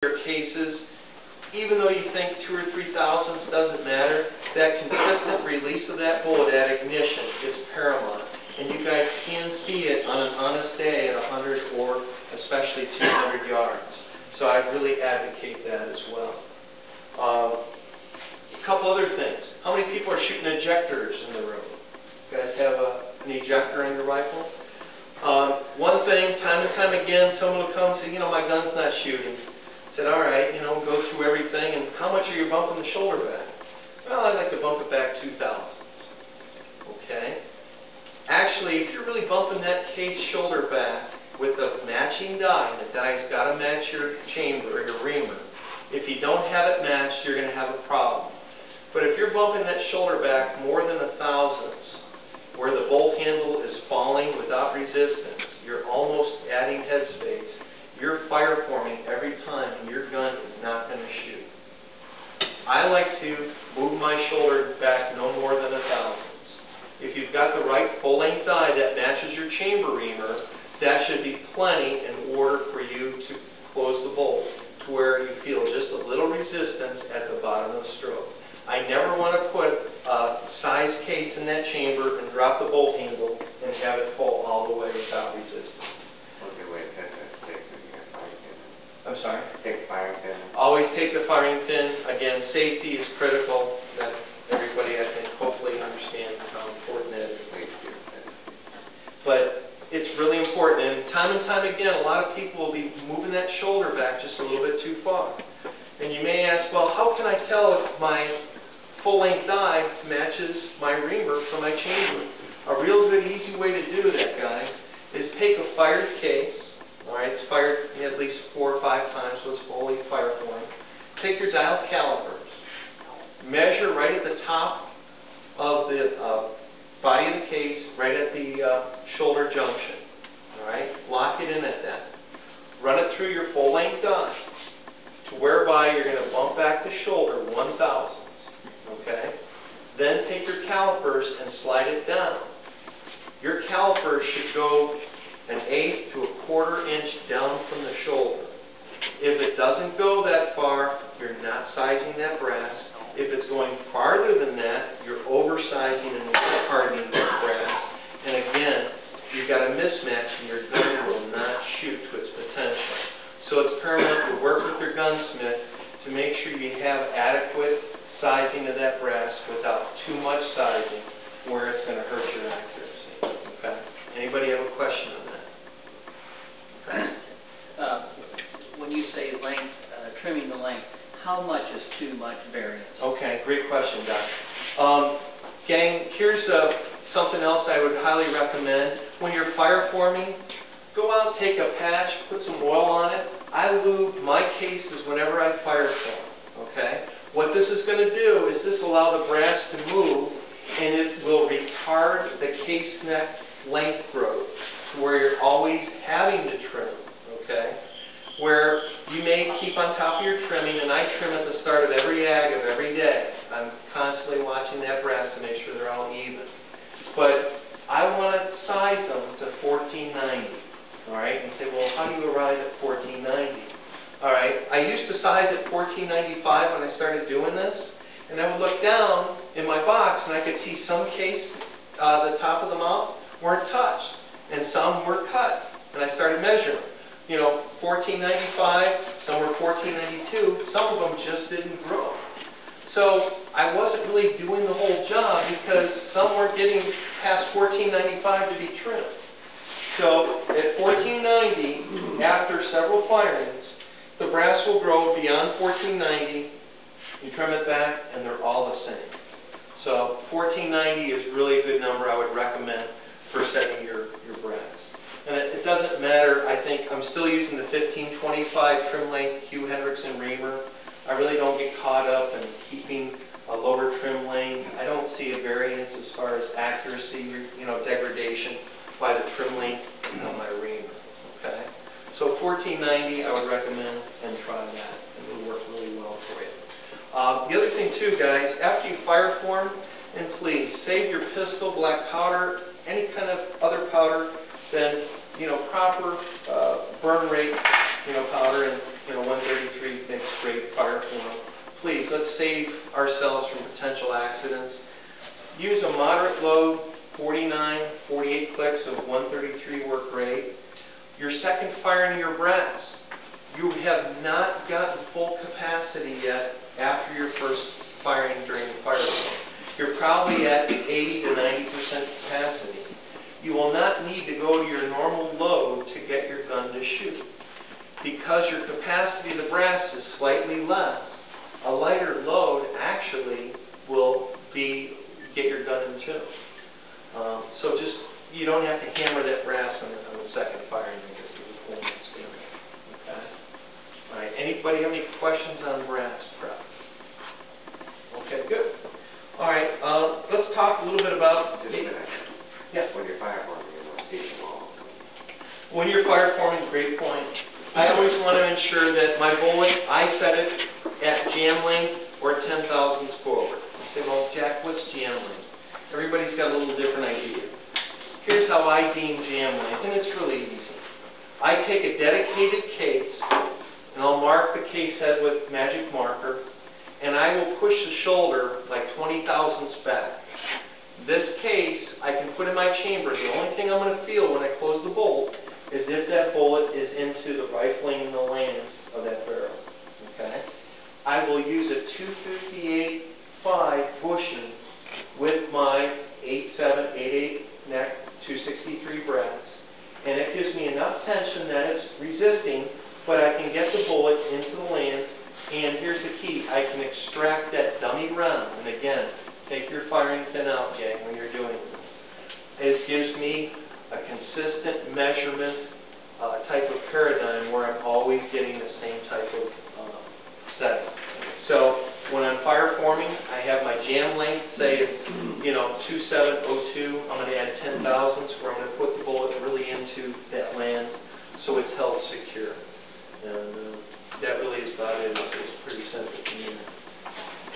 your cases, even though you think 2 or 3 thousandths doesn't matter, that consistent release of that bullet at ignition is paramount. And you guys can see it on an honest day at 100 or especially 200 yards. So I'd really advocate that as well. A couple other things. How many people are shooting ejectors in the room? You guys have an ejector in your rifle? One thing, time and time again, someone will come and say, you know, my gun's not shooting. I said, all right, you know, go through everything, and how much are you bumping the shoulder back? Well, I'd like to bump it back 2 thousandths. Okay? Actually, if you're really bumping that case shoulder back with a matching die, and the die's got to match your chamber or your reamer, if you don't have it matched, you're going to have a problem. But if you're bumping that shoulder back more than 1 thousandths, where the bolt handle is falling without resistance, you're almost adding headspace, you're fire forming every time, and your gun is not going to shoot. I like to move my shoulder back no more than 1 thousandths. If you've got the right full-length die that matches your chamber reamer, that should be plenty in order for you to close the bolt to where you feel just a little resistance at the bottom of the stroke. I never want to put a size case in that chamber and drop the bolt handle and have it fall all the way without resistance. Okay, wait, take the firing pin. I'm sorry? Take the firing pin. Always take the firing pin. Again, safety is critical. That everybody, I think, hopefully understands how important that is. But it's really important. And time again, a lot of people will be moving that shoulder back just a little bit too far. And you may ask, well, how can I tell if my full-length die matches my reamer for my chamber? A real good, easy way to do that, guys, is take a fired case. All right, it's fired at least 4 or 5 times, so it's fully fire formed. Take your dial calipers. Measure right at the top of the body of the case, right at the shoulder junction. All right, lock it in at that. Run it through your full-length die to whereby you're going to bump back the shoulder 1 thousandths. Okay? Then take your calipers and slide it down. Your calipers should go 1/8 to 1/4 inch down from the shoulder. If it doesn't go that far, you're not sizing that brass. If it's going farther than that, you're oversizing and hardening that brass. And again, you've got a mismatch and your gun will not shoot to its potential. So it's paramount to work with your gunsmith to make sure you have adequate sizing of that brass without too much sizing where it's going to hurt your accuracy. Okay? Anybody have a question on that? Okay. When you say length, trimming the length, how much is too much variance? Okay, great question, Doc. Gang, here's something else I would highly recommend. When you're fire forming, go out, take a patch, put some oil on it. I lube my cases whenever I fire form. Okay? What this is going to do is this allow the brass to move, and it will retard the case neck length growth to where you're always having to trim. Okay? Where you may keep on top of your trimming, and I trim at the start of every ag of every day. I'm constantly watching that brass to make sure they're all even. But I want to size them to 1490. All right, and say, well, how do you arrive at 1490? All right, I used to size at 1495 when I started doing this, and I would look down in my box, and I could see some case, the top of the mount weren't touched, and some were cut, and I started measuring. You know, 1495, some were 1492, some of them just didn't grow. So I wasn't really doing the whole job because some weren't getting past 1495 to be trimmed. So at 1490, after several firings, the brass will grow beyond 1490. You trim it back, and they're all the same. So 1490 is really a good number I would recommend for setting your brass. And it doesn't matter, I think, I'm still using the 1525 trim length Hugh Hendrickson reamer. I really don't get caught up in keeping a lower trim length. I don't see a variance as far as accuracy, degradation by the trim length on my reamer. Okay? So 1490 I would recommend, and try that. It will work really well for you. The other thing too, guys, after you fire form, and please save your pistol, black powder, any kind of other powder, then proper burn rate powder and, 133 makes great fire form. Please, let's save ourselves from potential accidents. Use a moderate load, 49, 48 clicks of 133 work great. Your second firing of your brass, you have not gotten full capacity yet after your first firing during the fire form. You're probably at 80 to 90% capacity. You will not need to go to your normal load to get your gun to shoot. Because your capacity of the brass is slightly less, a lighter load actually will get your gun in tune. So just, you don't have to hammer that brass on the second firing to get the performance going. Okay? All right, anybody have any questions on brass prep? Okay, good. All right, let's talk a little bit about... Just a minute. Yeah. When you're fire forming, you want to see them all. When you're fire forming, great point. I always want to ensure that my bullet, I set it at jam length or 10 thousandths forward. You say, well, Jack, what's jam length? Everybody's got a little different idea. Here's how I deem jam length, and it's really easy. I take a dedicated case, and I'll mark the case head with magic marker, and I will push the shoulder like 20 thousandths back. This case, I can put in my chamber. The only thing I'm going to feel when I close the bolt is if that bullet is into the rifling and the lands of that barrel. Okay? I will use a 258.5 bushing with my 87, 88 neck 263 brass, and it gives me enough tension that it's resisting, but I can get the bullet into the lands, and here's the key, I can extract that dummy round, and again, take your firing pin out, gang, when you're doing this. It gives me a consistent measurement type of paradigm where I'm always getting the same type of setting. So when I'm fire forming, I have my jam length, say it's 2702. I'm going to add 10 thousandths where I'm going to put the bullet really into that land so it's held secure. And that really is about it. It's pretty simple to me.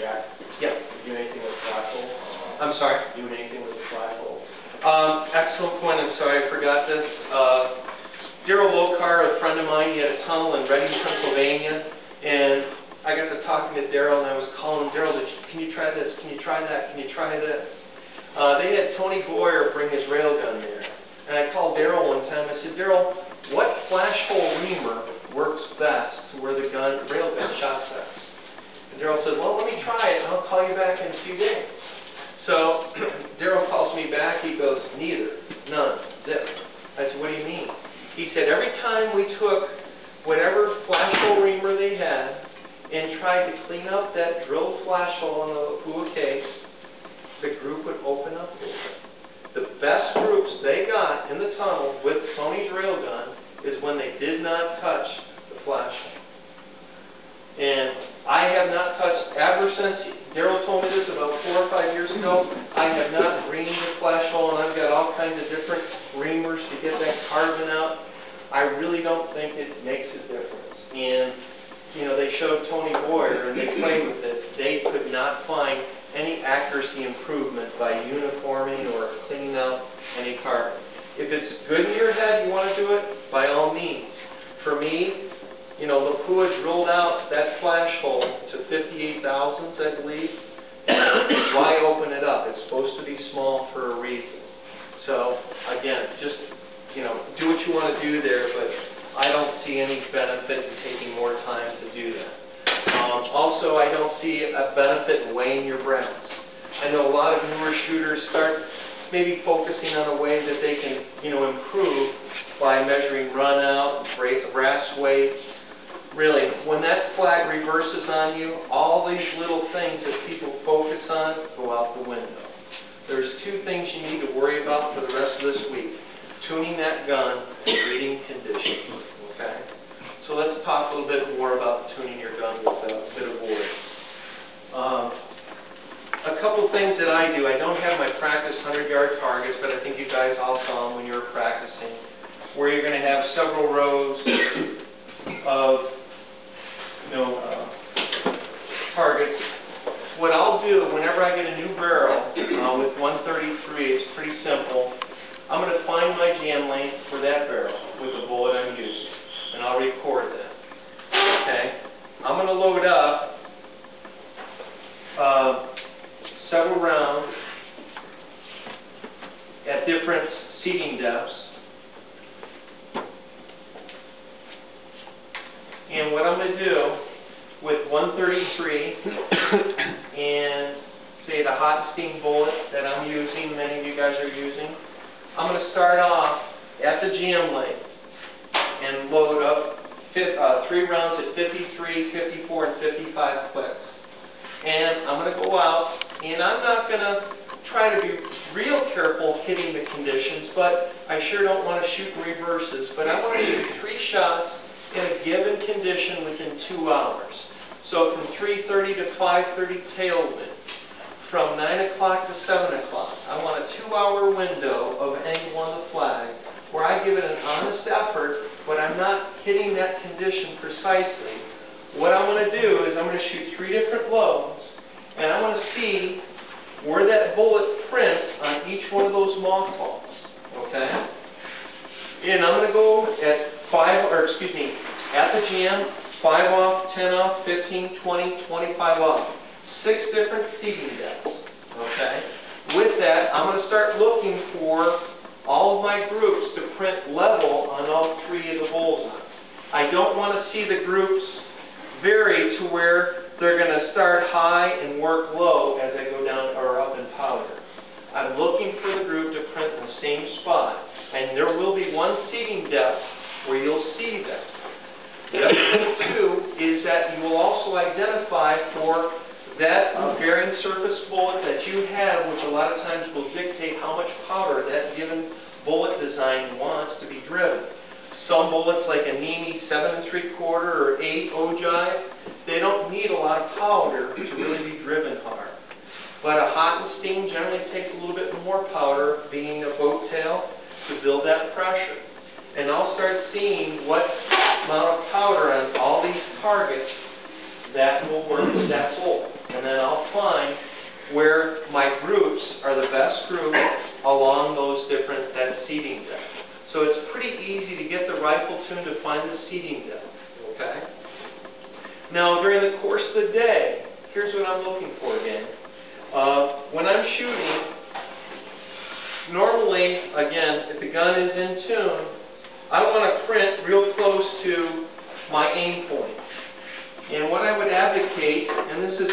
Jack? Yeah. Do anything with flash hole? I'm sorry? Do anything with the flash hole? Excellent point. I'm sorry I forgot this. Daryl Lokar, a friend of mine, he had a tunnel in Reading, Pennsylvania, and I got to talking to Daryl, and I was calling him, Daryl, can you try this? Can you try that? Can you try this? They had Tony Boyer bring his railgun there, and I called Daryl one time. I said, Daryl, what flash hole reamer works best to where the railgun shot best? And Daryl said, well, let me try it, and I'll call you back in a few days. So Daryl calls me back. He goes, neither, none, zip. I said, what do you mean? He said, every time we took whatever flash hole reamer they had and tried to clean up that drilled flash hole in the Lapua case, the group would open up a little bit. The best groups they got in the tunnel with Tony's railgun is when they did not touch the flash hole. And I have not touched, ever since Daryl told me this about 4 or 5 years ago, I have not reamed the flash hole, and I've got all kinds of different reamers to get that carbon out. I really don't think it makes a difference. And, they showed Tony Boyer, and they played with it. They could not find any accuracy improvement by uniforming or cleaning out any carbon. If it's good in your head, you want to do it, by all means. For me, Lapua drilled out that flash hole to 58 thousandths, I believe. Why open it up? It's supposed to be small for a reason. So, again, just, do what you want to do there, but I don't see any benefit in taking more time to do that. Also, I don't see a benefit in weighing your brass. I know a lot of newer shooters start maybe focusing on a way that they can, improve by measuring run out, brass weight. Really, when that flag reverses on you, all these little things that people focus on go out the window. There's 2 things you need to worry about for the rest of this week. Tuning that gun and reading conditions. Okay? So let's talk a little bit more about tuning your gun with a bit of wood. A couple things that I do. I don't have my practice 100-yard targets, but I think you guys all saw them when you were practicing, where you're going to have several rows of targets. What I'll do whenever I get a new barrel with 133, it's pretty simple. I'm going to find my jam length for that barrel with the bullet I'm using, and I'll record that. Okay, I'm going to load up several rounds at different seating depths. And what I'm going to do with 133 and say the hot and steam bullet that I'm using, many of you guys are using, I'm going to start off at the GM length and load up 3 rounds at 53, 54, and 55 clicks. And I'm going to go out, and I'm not going to try to be real careful hitting the conditions, but I sure don't want to shoot in reverses. But I want to shoot 3 shots in a given condition within 2 hours. So from 3:30 to 5:30 tailwind, from 9 o'clock to 7 o'clock. I want a 2-hour window of angle on the flag where I give it an honest effort, but I'm not hitting that condition precisely. What I'm going to do is I'm going to shoot 3 different loads, and I want to see where that bullet prints on each one of those mothballs. Okay? And I'm going to go at at the GM, 5 off, 10 off, 15, 20, 25 off. 6 different seating depths. Okay? With that, I'm going to start looking for all of my groups to print level on all 3 of the bullseyes. I don't want to see the groups vary to where they're going to start high and work low as I go down or up in powder. I'm looking for the group to print in the same spot, and there will be one seating depth where you'll see them. The other thing, too, is that you will also identify for that bearing surface bullet that you have, which a lot of times will dictate how much powder that given bullet design wants to be driven. Some bullets, like a Neary 7 3/4 or 8 ogive, they don't need a lot of powder to really be driven hard. But a hot and steam generally takes a little bit more powder, being a boat tail, to build that pressure. And I'll start seeing what amount of powder on all these targets that will work with that bullet. And then I'll find where my groups are the best group along those different, that seating depth. So it's pretty easy to get the rifle tuned to find the seating depth. Okay? Now, during the course of the day, here's what I'm looking for again. When I'm shooting, normally, again, if the gun is in tune, I want to print real close to my aim point. And what I would advocate, and this is